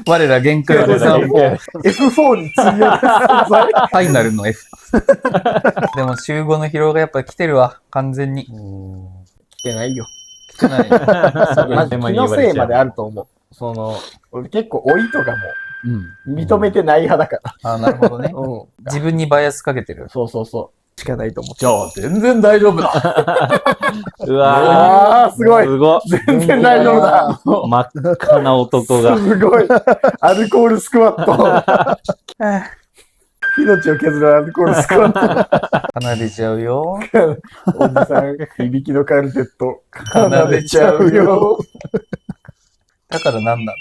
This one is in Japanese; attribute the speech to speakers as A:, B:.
A: 我ら限界でさ、もう
B: F4 に通用する存在。
A: ファイナルの F。でも週5の疲労がやっぱ来てるわ、完全に。
B: 来てないよ。
A: 来てない。
B: マジ気のせいまであると思う。俺結構老いとかも認めてない派だか
A: あ、なるほどね。
B: ら。
A: 自分にバイアスかけてる。
B: しかないと思う。
A: じゃあ、全然大丈夫だ。
C: うわ
B: すごい。
C: すごい。
B: 全然大丈夫だ。
C: 真っ赤な男が。
B: すごい。アルコールスクワット。命を削るアルコールスクワット。
A: 離れちゃうよ。
B: おじさん、いびきのカルテット。
A: 離れちゃうよ。だからなんだ